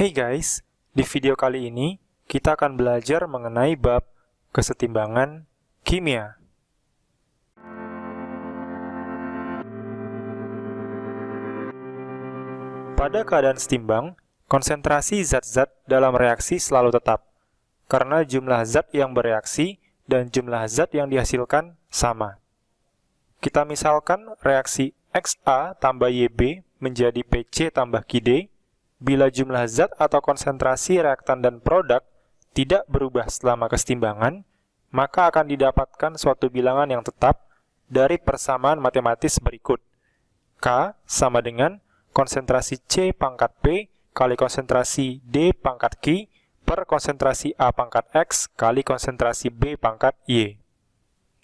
Hey guys, di video kali ini kita akan belajar mengenai bab kesetimbangan kimia. Pada keadaan setimbang, konsentrasi zat-zat dalam reaksi selalu tetap, karena jumlah zat yang bereaksi dan jumlah zat yang dihasilkan sama. Kita misalkan reaksi XA tambah YB menjadi PC tambah QD, bila jumlah zat atau konsentrasi reaktan dan produk tidak berubah selama kesetimbangan, maka akan didapatkan suatu bilangan yang tetap dari persamaan matematis berikut. K sama dengan konsentrasi C pangkat P kali konsentrasi D pangkat Q per konsentrasi A pangkat X kali konsentrasi B pangkat Y.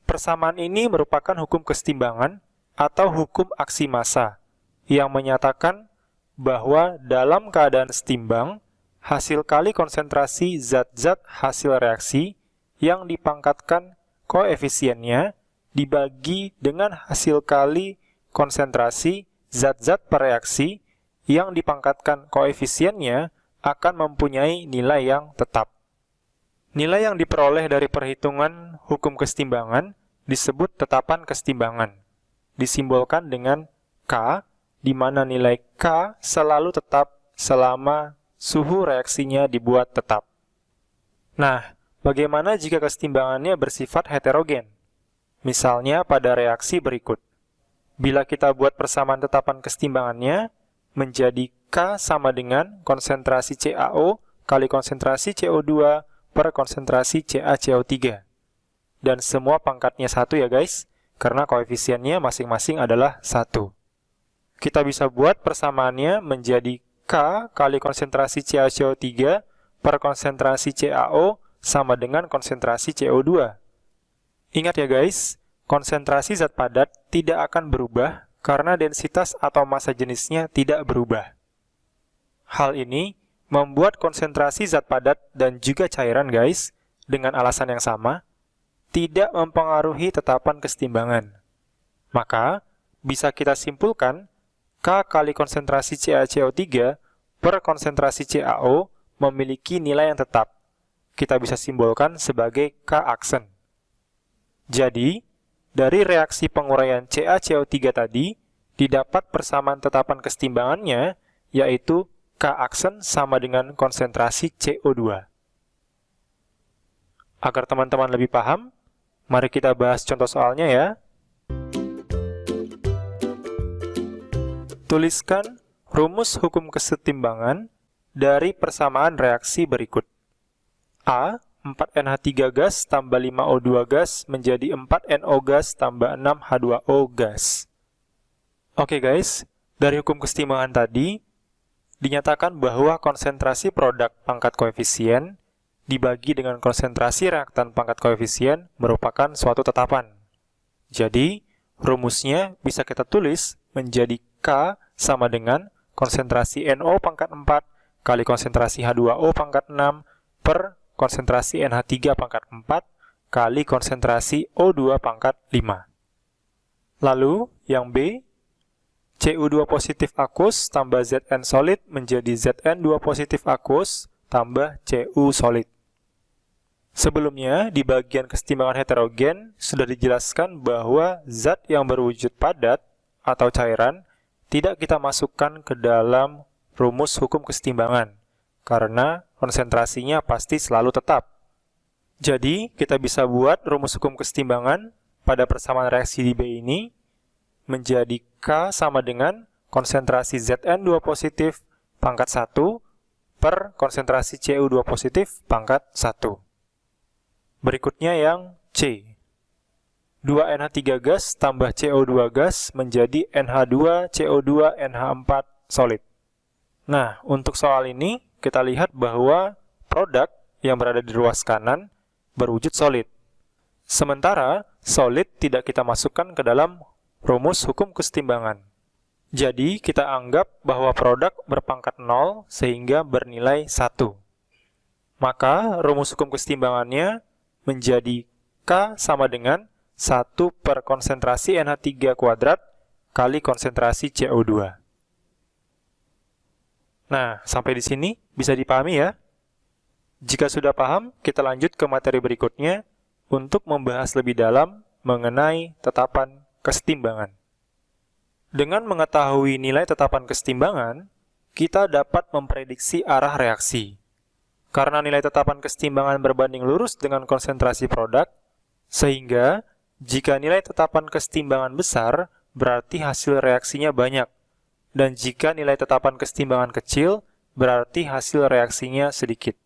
Persamaan ini merupakan hukum kesetimbangan atau hukum aksi massa yang menyatakan bahwa dalam keadaan setimbang, hasil kali konsentrasi zat-zat hasil reaksi yang dipangkatkan koefisiennya dibagi dengan hasil kali konsentrasi zat-zat per reaksi yang dipangkatkan koefisiennya akan mempunyai nilai yang tetap. Nilai yang diperoleh dari perhitungan hukum kesetimbangan disebut tetapan kesetimbangan, disimbolkan dengan K, di mana nilai K selalu tetap selama suhu reaksinya dibuat tetap. Nah, bagaimana jika kesetimbangannya bersifat heterogen? Misalnya pada reaksi berikut. Bila kita buat persamaan tetapan kesetimbangannya menjadi K sama dengan konsentrasi CaO kali konsentrasi CO2 per konsentrasi CaCO3. Dan semua pangkatnya 1 ya guys, karena koefisiennya masing-masing adalah 1. Kita bisa buat persamaannya menjadi K kali konsentrasi CaCO3 per konsentrasi CaO sama dengan konsentrasi CO2. Ingat ya guys, konsentrasi zat padat tidak akan berubah karena densitas atau massa jenisnya tidak berubah. Hal ini membuat konsentrasi zat padat dan juga cairan guys, dengan alasan yang sama, tidak mempengaruhi tetapan kesetimbangan. Maka, bisa kita simpulkan K kali konsentrasi CaCO3 per konsentrasi CaO memiliki nilai yang tetap. Kita bisa simbolkan sebagai K aksen. Jadi, dari reaksi penguraian CaCO3 tadi, didapat persamaan tetapan kesetimbangannya, yaitu K aksen sama dengan konsentrasi CO2. Agar teman-teman lebih paham, mari kita bahas contoh soalnya ya. Tuliskan rumus hukum kesetimbangan dari persamaan reaksi berikut. A, 4NH3 gas tambah 5O2 gas menjadi 4NO gas tambah 6H2O gas. Oke guys, dari hukum kesetimbangan tadi, dinyatakan bahwa konsentrasi produk pangkat koefisien dibagi dengan konsentrasi reaktan pangkat koefisien merupakan suatu tetapan. Jadi, rumusnya bisa kita tulis menjadi K sama dengan konsentrasi NO pangkat 4 kali konsentrasi H2O pangkat 6 per konsentrasi NH3 pangkat 4 kali konsentrasi O2 pangkat 5. Lalu, yang B, Cu2 positif aqueous tambah Zn solid menjadi Zn2 positif aqueous tambah Cu solid. Sebelumnya, di bagian kesetimbangan heterogen, sudah dijelaskan bahwa zat yang berwujud padat atau cairan tidak kita masukkan ke dalam rumus hukum kesetimbangan, karena konsentrasinya pasti selalu tetap. Jadi, kita bisa buat rumus hukum kesetimbangan pada persamaan reaksi di B ini menjadi K sama dengan konsentrasi Zn2 positif pangkat 1 per konsentrasi Cu2 positif pangkat 1. Berikutnya yang C. 2NH3 gas tambah CO2 gas menjadi NH2 CO2 NH4 solid. Nah, untuk soal ini kita lihat bahwa produk yang berada di ruas kanan berwujud solid. Sementara solid tidak kita masukkan ke dalam rumus hukum kesetimbangan. Jadi, kita anggap bahwa produk berpangkat 0 sehingga bernilai 1. Maka, rumus hukum kesetimbangannya menjadi K sama dengan 1 per konsentrasi NH3 kuadrat kali konsentrasi CO2. Nah, sampai di sini bisa dipahami ya? Jika sudah paham, kita lanjut ke materi berikutnya untuk membahas lebih dalam mengenai tetapan kesetimbangan. Dengan mengetahui nilai tetapan kesetimbangan, kita dapat memprediksi arah reaksi. Karena nilai tetapan kesetimbangan berbanding lurus dengan konsentrasi produk, sehingga jika nilai tetapan kesetimbangan besar, berarti hasil reaksinya banyak. Dan jika nilai tetapan kesetimbangan kecil, berarti hasil reaksinya sedikit.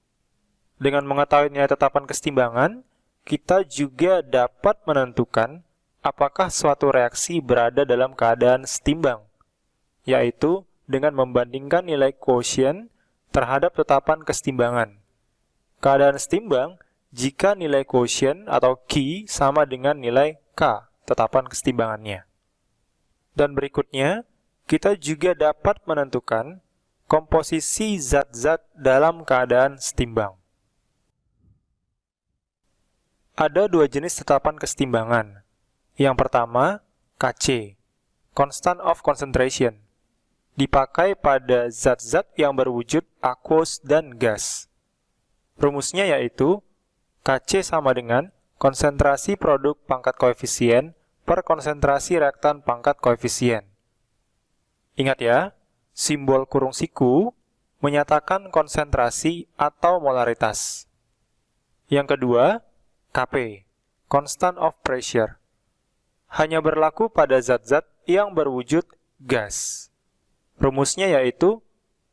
Dengan mengetahui nilai tetapan kesetimbangan, kita juga dapat menentukan apakah suatu reaksi berada dalam keadaan setimbang, yaitu dengan membandingkan nilai quotient terhadap tetapan kesetimbangan. Keadaan setimbang jika nilai quotient atau Q sama dengan nilai K, tetapan kesetimbangannya. Dan berikutnya, kita juga dapat menentukan komposisi zat-zat dalam keadaan setimbang. Ada dua jenis tetapan kesetimbangan. Yang pertama, Kc, Constant of Concentration, dipakai pada zat-zat yang berwujud aqueous dan gas. Rumusnya yaitu Kc sama dengan konsentrasi produk pangkat koefisien per konsentrasi reaktan pangkat koefisien. Ingat ya, simbol kurung siku menyatakan konsentrasi atau molaritas. Yang kedua, Kp, Constant of Pressure, hanya berlaku pada zat-zat yang berwujud gas. Rumusnya yaitu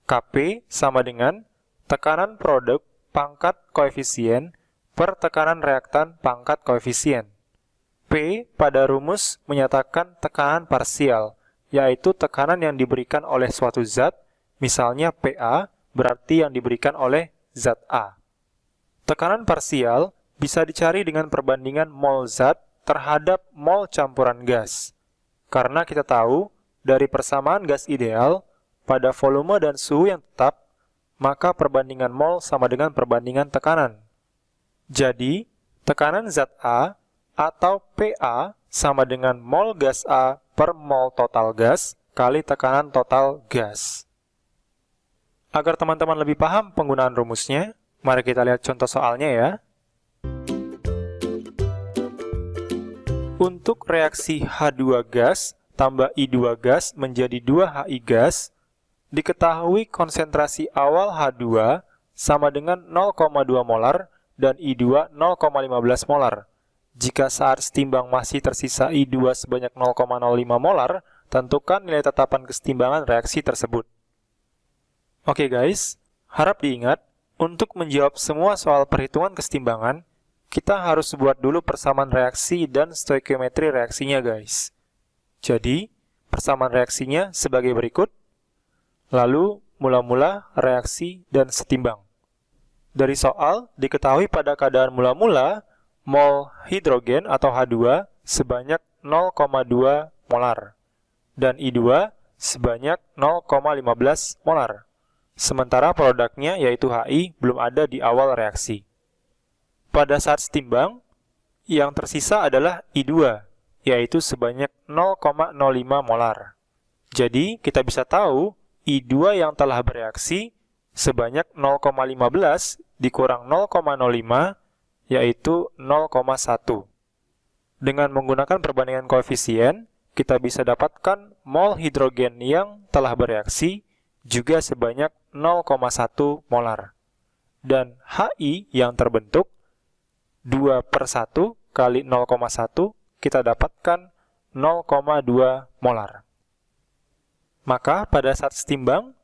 Kp sama dengan tekanan produk pangkat koefisien per tekanan reaktan pangkat koefisien. P pada rumus menyatakan tekanan parsial, yaitu tekanan yang diberikan oleh suatu zat, misalnya Pa, berarti yang diberikan oleh zat A. Tekanan parsial bisa dicari dengan perbandingan mol zat terhadap mol campuran gas. Karena kita tahu, dari persamaan gas ideal, pada volume dan suhu yang tetap, maka perbandingan mol sama dengan perbandingan tekanan. Jadi, tekanan zat A atau Pa sama dengan mol gas A per mol total gas kali tekanan total gas. Agar teman-teman lebih paham penggunaan rumusnya, mari kita lihat contoh soalnya ya. Untuk reaksi H2 gas tambah I2 gas menjadi 2HI gas, diketahui konsentrasi awal H2 sama dengan 0,2 molar dan I2 0,15 molar. Jika saat setimbang masih tersisa I2 sebanyak 0,05 molar, tentukan nilai tetapan kesetimbangan reaksi tersebut. Oke guys, harap diingat, untuk menjawab semua soal perhitungan kesetimbangan, kita harus buat dulu persamaan reaksi dan stoikiometri reaksinya guys. Jadi, persamaan reaksinya sebagai berikut, lalu mula-mula, reaksi, dan setimbang. Dari soal, diketahui pada keadaan mula-mula, mol hidrogen atau H2 sebanyak 0,2 molar dan I2 sebanyak 0,15 molar. Sementara produknya yaitu HI belum ada di awal reaksi. Pada saat setimbang, yang tersisa adalah I2 yaitu sebanyak 0,05 molar. Jadi, kita bisa tahu I2 yang telah bereaksi sebanyak 0,15 dikurang 0,05 yaitu 0,1. Dengan menggunakan perbandingan koefisien, kita bisa dapatkan mol hidrogen yang telah bereaksi juga sebanyak 0,1 molar. Dan HI yang terbentuk 2/1 kali 0,1, kita dapatkan 0,2 molar. Maka pada saat setimbang,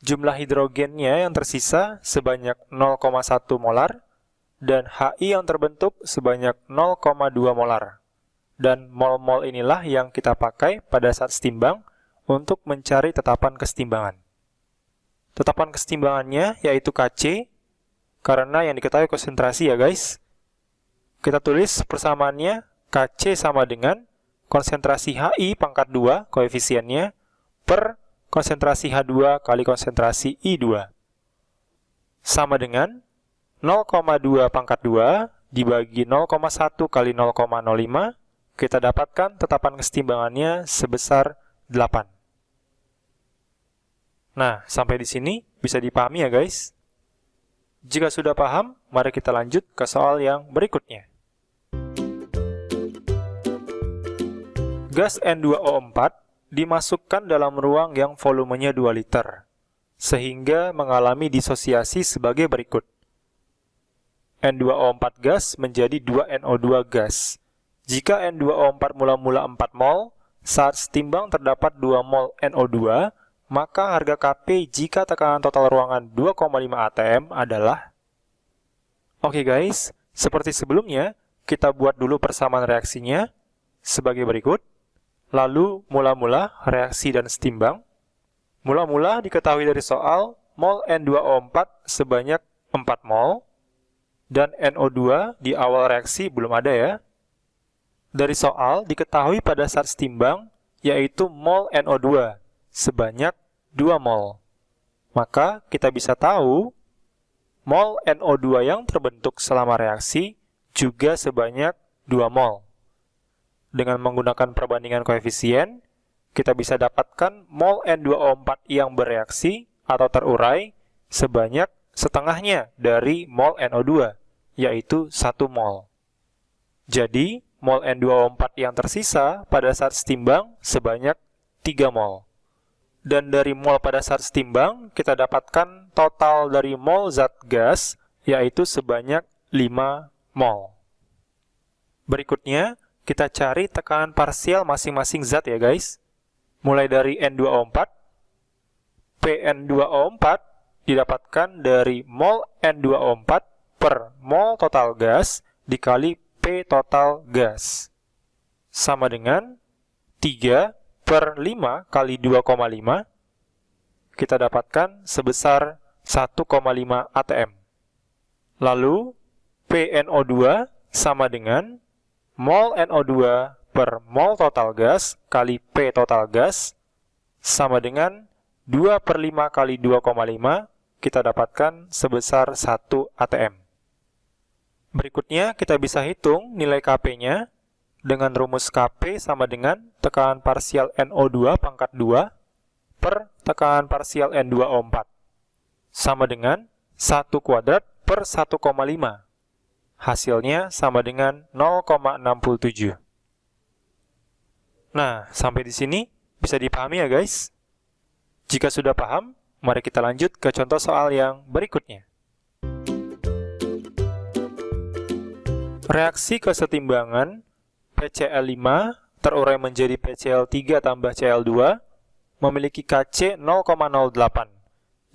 jumlah hidrogennya yang tersisa sebanyak 0,1 molar, dan HI yang terbentuk sebanyak 0,2 molar. Dan mol-mol inilah yang kita pakai pada saat setimbang untuk mencari tetapan kesetimbangan. Tetapan kesetimbangannya yaitu Kc, karena yang diketahui konsentrasi ya guys. Kita tulis persamaannya Kc sama dengan konsentrasi HI pangkat 2, koefisiennya, per konsentrasi H2 kali konsentrasi I2. Sama dengan 0,2 pangkat 2 dibagi 0,1 kali 0,05, kita dapatkan tetapan kesetimbangannya sebesar 8. Nah, sampai di sini bisa dipahami ya guys? Jika sudah paham, mari kita lanjut ke soal yang berikutnya. Gas N2O4 dimasukkan dalam ruang yang volumenya 2 liter, sehingga mengalami disosiasi sebagai berikut. N2O4 gas menjadi 2NO2 gas. Jika N2O4 mula-mula 4 mol, saat setimbang terdapat 2 mol NO2, maka harga Kp jika tekanan total ruangan 2,5 atm adalah... Oke guys, seperti sebelumnya, kita buat dulu persamaan reaksinya sebagai berikut. Lalu, mula-mula reaksi dan setimbang. Mula-mula diketahui dari soal, mol N2O4 sebanyak 4 mol, dan NO2 di awal reaksi belum ada ya. Dari soal diketahui pada saat setimbang, yaitu mol NO2 sebanyak 2 mol. Maka kita bisa tahu mol NO2 yang terbentuk selama reaksi juga sebanyak 2 mol. Dengan menggunakan perbandingan koefisien, kita bisa dapatkan mol N2O4 yang bereaksi atau terurai sebanyak setengahnya dari mol NO2, yaitu 1 mol. Jadi, mol N2O4 yang tersisa pada saat setimbang sebanyak 3 mol. Dan dari mol pada saat setimbang, kita dapatkan total dari mol zat gas, yaitu sebanyak 5 mol. Berikutnya, kita cari tekanan parsial masing-masing zat ya guys. Mulai dari N2O4, PN2O4 didapatkan dari mol N2O4 per mol total gas dikali P total gas. Sama dengan 3 per 5 kali 2,5, kita dapatkan sebesar 1,5 atm. Lalu, PNO2 sama dengan mol NO2 per mol total gas kali P total gas, sama dengan 2 per 5 kali 2,5, kita dapatkan sebesar 1 atm. Berikutnya, kita bisa hitung nilai Kp-nya, dengan rumus Kp sama dengan tekanan parsial NO2 pangkat 2 per tekanan parsial N2O4. Sama dengan 1 kuadrat per 1,5. Hasilnya sama dengan 0,67. Nah, sampai di sini bisa dipahami ya guys? Jika sudah paham, mari kita lanjut ke contoh soal yang berikutnya. Reaksi kesetimbangan PCl5 terurai menjadi PCl3 tambah Cl2 memiliki Kc 0,08.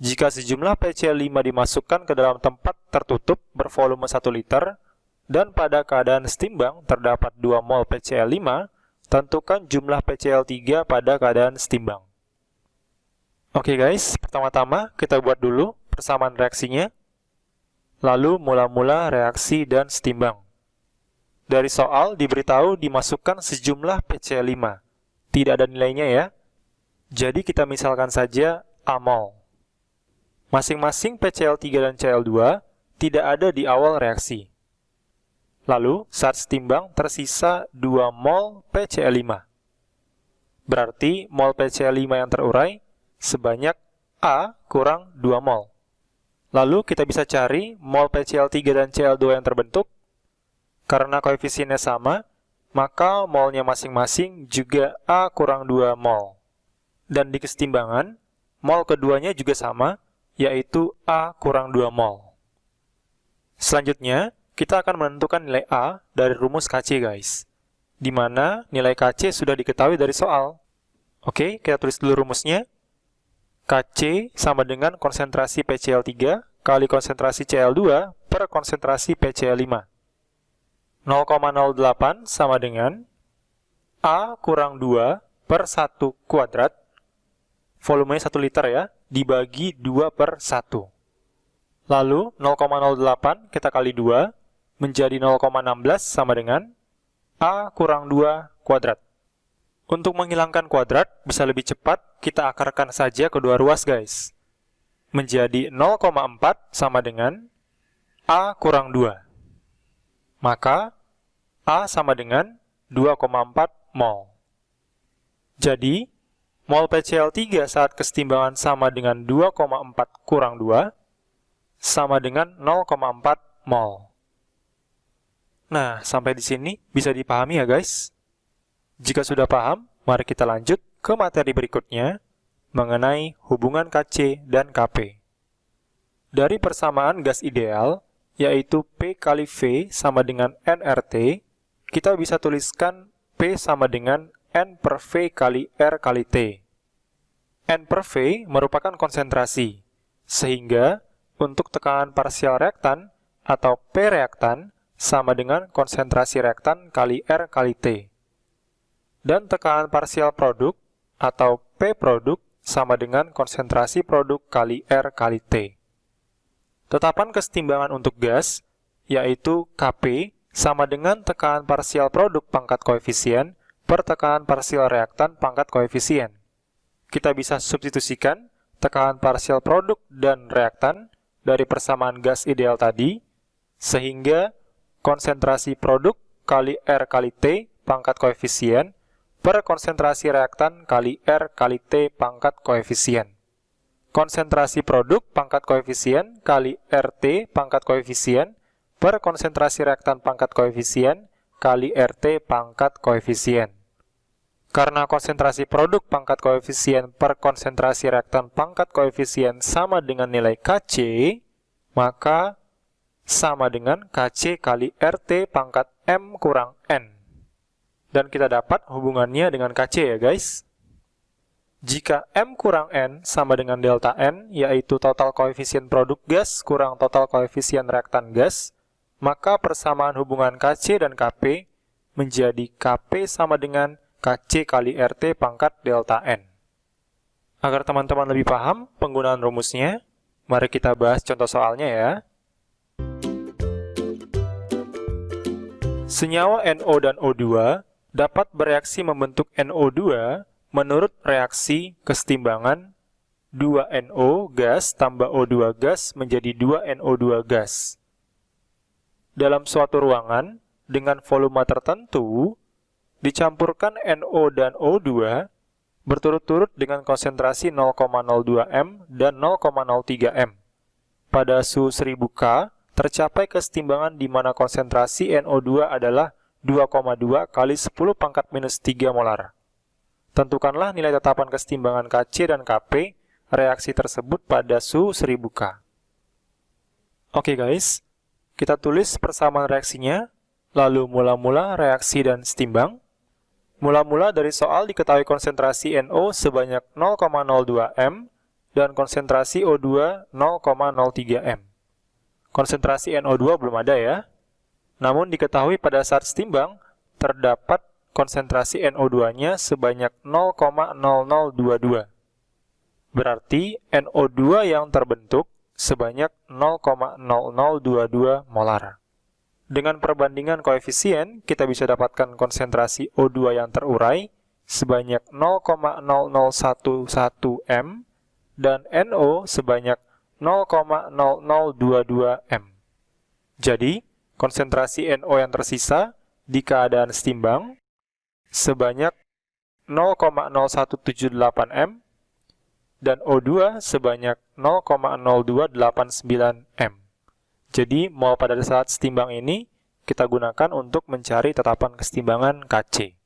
Jika sejumlah PCl5 dimasukkan ke dalam tempat tertutup bervolume 1 liter dan pada keadaan setimbang terdapat 2 mol PCl5, tentukan jumlah PCl3 pada keadaan setimbang. Oke guys, pertama-tama kita buat dulu persamaan reaksinya, lalu mula-mula reaksi dan setimbang. Dari soal diberitahu dimasukkan sejumlah PCl5. Tidak ada nilainya ya. Jadi kita misalkan saja A mol. Masing-masing PCl3 dan Cl2 tidak ada di awal reaksi. Lalu saat setimbang tersisa 2 mol PCl5. Berarti mol PCl5 yang terurai sebanyak A kurang 2 mol. Lalu kita bisa cari mol PCl3 dan Cl2 yang terbentuk. Karena koefisiennya sama, maka molnya masing-masing juga A kurang 2 mol. Dan di kesetimbangan, mol keduanya juga sama, yaitu A kurang 2 mol. Selanjutnya, kita akan menentukan nilai A dari rumus Kc guys, di mana nilai Kc sudah diketahui dari soal. Oke, kita tulis dulu rumusnya. Kc sama dengan konsentrasi PCl3 kali konsentrasi Cl2 per konsentrasi PCl5. 0,08 sama dengan A kurang 2 per 1 kuadrat, volumenya 1 liter ya, dibagi 2 per 1. Lalu 0,08 kita kali 2 menjadi 0,16 sama dengan A kurang 2 kuadrat. Untuk menghilangkan kuadrat bisa lebih cepat, kita akarkan saja kedua ruas guys. Menjadi 0,4 sama dengan A kurang 2. Maka A sama dengan 2,4 mol. Jadi, Mol PCl3 saat kesetimbangan sama dengan 2,4 kurang 2 sama dengan 0,4 mol. Nah, sampai di sini bisa dipahami ya guys? Jika sudah paham, mari kita lanjut ke materi berikutnya mengenai hubungan Kc dan Kp. Dari persamaan gas ideal, yaitu P kali V sama dengan nRT, kita bisa tuliskan P sama dengan N per V kali R kali T. N per V merupakan konsentrasi, sehingga untuk tekanan parsial reaktan atau P reaktan sama dengan konsentrasi reaktan kali R kali T. Dan tekanan parsial produk atau P produk sama dengan konsentrasi produk kali R kali T. Tetapan kesetimbangan untuk gas, yaitu Kp sama dengan tekanan parsial produk pangkat koefisien per tekanan parsial reaktan pangkat koefisien. Kita bisa substitusikan tekanan parsial produk dan reaktan dari persamaan gas ideal tadi, sehingga konsentrasi produk kali R kali T pangkat koefisien per konsentrasi reaktan kali R kali T pangkat koefisien. Konsentrasi produk pangkat koefisien kali RT pangkat koefisien per konsentrasi reaktan pangkat koefisien kali RT pangkat koefisien. Karena konsentrasi produk pangkat koefisien per konsentrasi reaktan pangkat koefisien sama dengan nilai Kc, maka sama dengan Kc kali RT pangkat M kurang N. Dan kita dapat hubungannya dengan Kc ya guys. Jika M kurang N sama dengan delta N, yaitu total koefisien produk gas kurang total koefisien reaktan gas, maka persamaan hubungan Kc dan Kp menjadi Kp sama dengan Kc kali RT pangkat delta N. Agar teman-teman lebih paham penggunaan rumusnya, mari kita bahas contoh soalnya ya. Senyawa NO dan O2 dapat bereaksi membentuk NO2 menurut reaksi kesetimbangan 2NO gas tambah O2 gas menjadi 2NO2 gas. Dalam suatu ruangan dengan volume tertentu, dicampurkan NO dan O2 berturut-turut dengan konsentrasi 0,02 M dan 0,03 M. Pada suhu 1000 K, tercapai kesetimbangan di mana konsentrasi NO2 adalah 2,2 kali 10 pangkat minus 3 molar. Tentukanlah nilai tetapan kesetimbangan Kc dan Kp reaksi tersebut pada suhu 1000 K. Oke guys, kita tulis persamaan reaksinya, lalu mula-mula reaksi dan setimbang. Mula-mula dari soal diketahui konsentrasi NO sebanyak 0,02 M dan konsentrasi O2 0,03 M. Konsentrasi NO2 belum ada ya. Namun diketahui pada saat setimbang terdapat konsentrasi NO2-nya sebanyak 0,0022. Berarti NO2 yang terbentuk sebanyak 0,0022 molar. Dengan perbandingan koefisien, kita bisa dapatkan konsentrasi O2 yang terurai sebanyak 0,0011 M dan NO sebanyak 0,0022 M. Jadi, konsentrasi NO yang tersisa di keadaan setimbang sebanyak 0,0178 M dan O2 sebanyak 0,0289 M. Jadi, mol pada saat setimbang ini kita gunakan untuk mencari tetapan kesetimbangan Kc.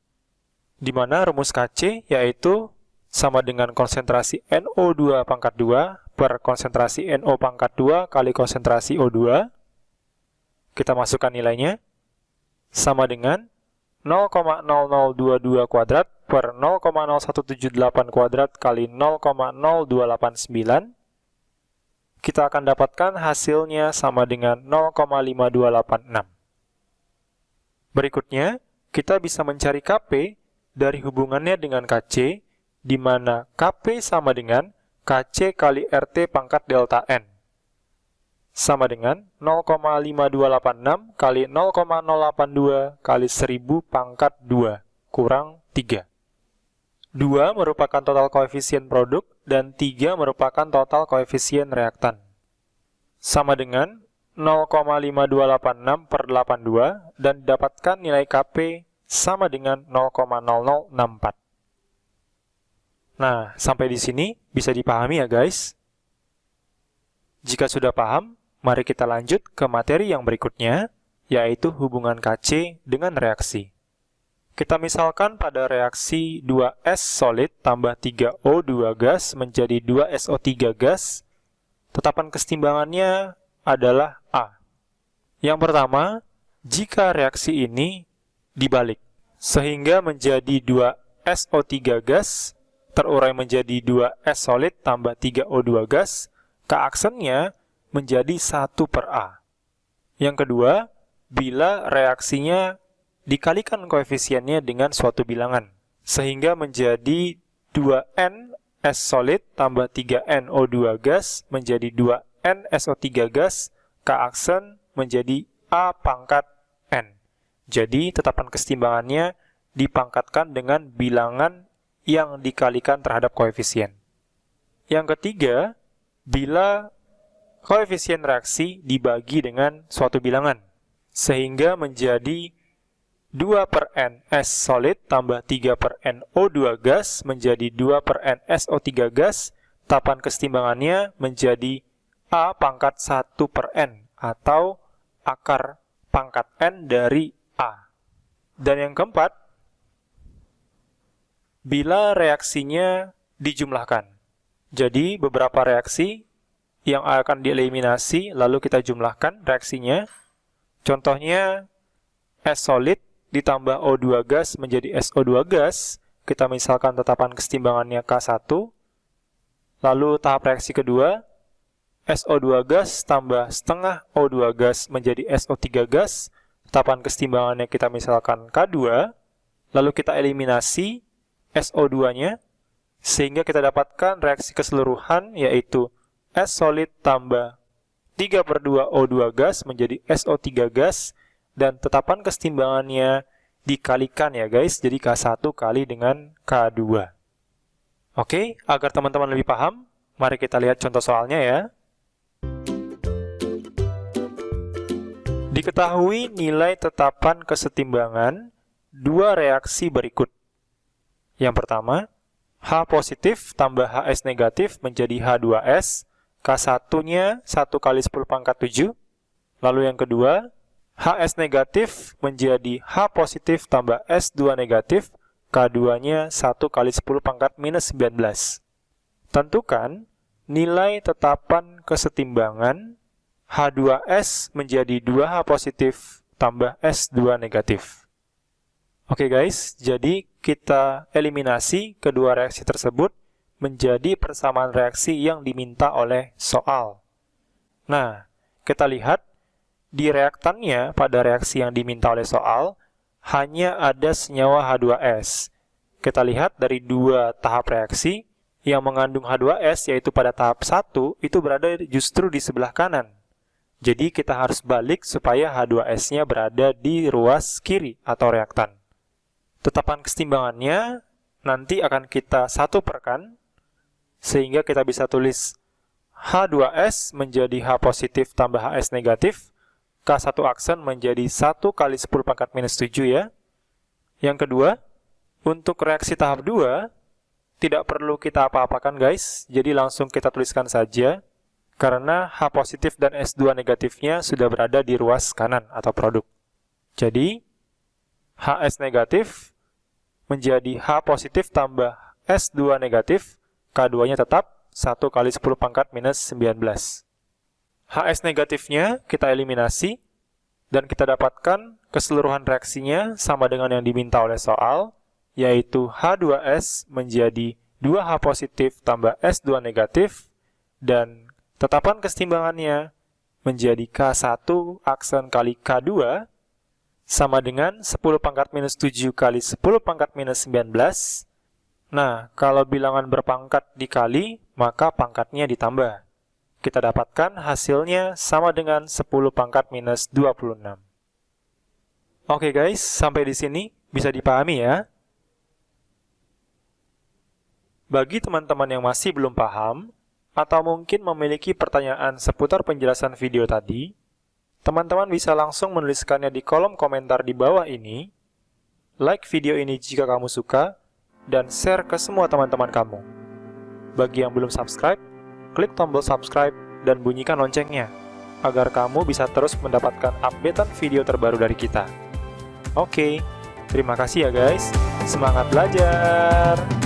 Di mana rumus Kc yaitu sama dengan konsentrasi NO2 pangkat 2 per konsentrasi NO pangkat 2 kali konsentrasi O2. Kita masukkan nilainya sama dengan 0,0022 kuadrat per 0,0178 kuadrat kali 0,0289. Kita akan dapatkan hasilnya sama dengan 0,5286. Berikutnya, kita bisa mencari Kp dari hubungannya dengan Kc, di mana Kp sama dengan Kc kali RT pangkat delta N. Sama dengan 0,5286 kali 0,082 kali 1000 pangkat 2 kurang 3. 2 merupakan total koefisien produk dan 3 merupakan total koefisien reaktan. Sama dengan 0,5286 per 82 dan didapatkan nilai Kp sama dengan 0,0064. Nah, sampai di sini bisa dipahami ya guys. Jika sudah paham, mari kita lanjut ke materi yang berikutnya, yaitu hubungan Kc dengan reaksi. Kita misalkan pada reaksi 2S solid tambah 3O2 gas menjadi 2SO3 gas, tetapan kesetimbangannya adalah A. Yang pertama, jika reaksi ini dibalik, sehingga menjadi 2SO3 gas, terurai menjadi 2S solid tambah 3O2 gas, keaksennya menjadi 1/A. Yang kedua, bila reaksinya dikalikan koefisiennya dengan suatu bilangan, sehingga menjadi 2NS solid tambah 3NO2 gas menjadi 2NSO3 gas, keaksen menjadi A pangkat N. Jadi, tetapan kesetimbangannya dipangkatkan dengan bilangan yang dikalikan terhadap koefisien. Yang ketiga, bila koefisien reaksi dibagi dengan suatu bilangan, sehingga menjadi 2/NS solid tambah 3/NO2 gas menjadi 2/NSO3 gas, tetapan kesetimbangannya menjadi A pangkat 1/N atau akar pangkat N dari A. Dan yang keempat, bila reaksinya dijumlahkan. Jadi, beberapa reaksi yang akan dieliminasi, lalu kita jumlahkan reaksinya. Contohnya, S solid ditambah O2 gas menjadi SO2 gas. Kita misalkan tetapan kesetimbangannya K1. Lalu tahap reaksi kedua, SO2 gas tambah setengah O2 gas menjadi SO3 gas. Tetapan kesetimbangannya kita misalkan K2. Lalu kita eliminasi SO2-nya, sehingga kita dapatkan reaksi keseluruhan, yaitu S solid tambah 3/2 O2 gas menjadi SO3 gas, dan tetapan kesetimbangannya dikalikan ya guys, jadi K1 kali dengan K2. Oke, agar teman-teman lebih paham, mari kita lihat contoh soalnya ya. Diketahui nilai tetapan kesetimbangan dua reaksi berikut. Yang pertama, H positif tambah HS negatif menjadi H2S, K1-nya 1 kali 10 pangkat 7. Lalu yang kedua, HS negatif menjadi H positif tambah S2 negatif, K2-nya 1 kali 10 pangkat minus 19. Tentukan nilai tetapan kesetimbangan H2S menjadi 2H positif tambah S2 negatif. Oke guys, jadi kita eliminasi kedua reaksi tersebut menjadi persamaan reaksi yang diminta oleh soal. Nah, kita lihat di reaktannya pada reaksi yang diminta oleh soal hanya ada senyawa H2S. Kita lihat dari dua tahap reaksi yang mengandung H2S, yaitu pada tahap 1 itu berada justru di sebelah kanan. Jadi kita harus balik supaya H2S-nya berada di ruas kiri atau reaktan. Tetapan kesetimbangannya nanti akan kita satuperkan, sehingga kita bisa tulis H2S menjadi H positif tambah HS negatif, K1 aksen menjadi 1 kali 10 pangkat minus 7 ya. Yang kedua, untuk reaksi tahap 2, tidak perlu kita apa-apakan guys, jadi langsung kita tuliskan saja, karena H positif dan S2 negatifnya sudah berada di ruas kanan atau produk. Jadi, HS negatif menjadi H positif tambah S2 negatif, K2-nya tetap 1 kali 10 pangkat minus 19. HS negatifnya kita eliminasi, dan kita dapatkan keseluruhan reaksinya sama dengan yang diminta oleh soal, yaitu H2S menjadi 2H positif tambah S2 negatif, dan tetapan kesetimbangannya menjadi K1 aksen kali K2 sama dengan 10 pangkat minus 7 kali 10 pangkat minus 19. Nah, kalau bilangan berpangkat dikali, maka pangkatnya ditambah. Kita dapatkan hasilnya sama dengan 10 pangkat minus 26. Oke guys, sampai di sini bisa dipahami ya. Bagi teman-teman yang masih belum paham, atau mungkin memiliki pertanyaan seputar penjelasan video tadi, teman-teman bisa langsung menuliskannya di kolom komentar di bawah ini. Like video ini jika kamu suka, dan share ke semua teman-teman kamu. Bagi yang belum subscribe, klik tombol subscribe dan bunyikan loncengnya, agar kamu bisa terus mendapatkan updatean video terbaru dari kita. Oke, terima kasih ya guys. Semangat belajar!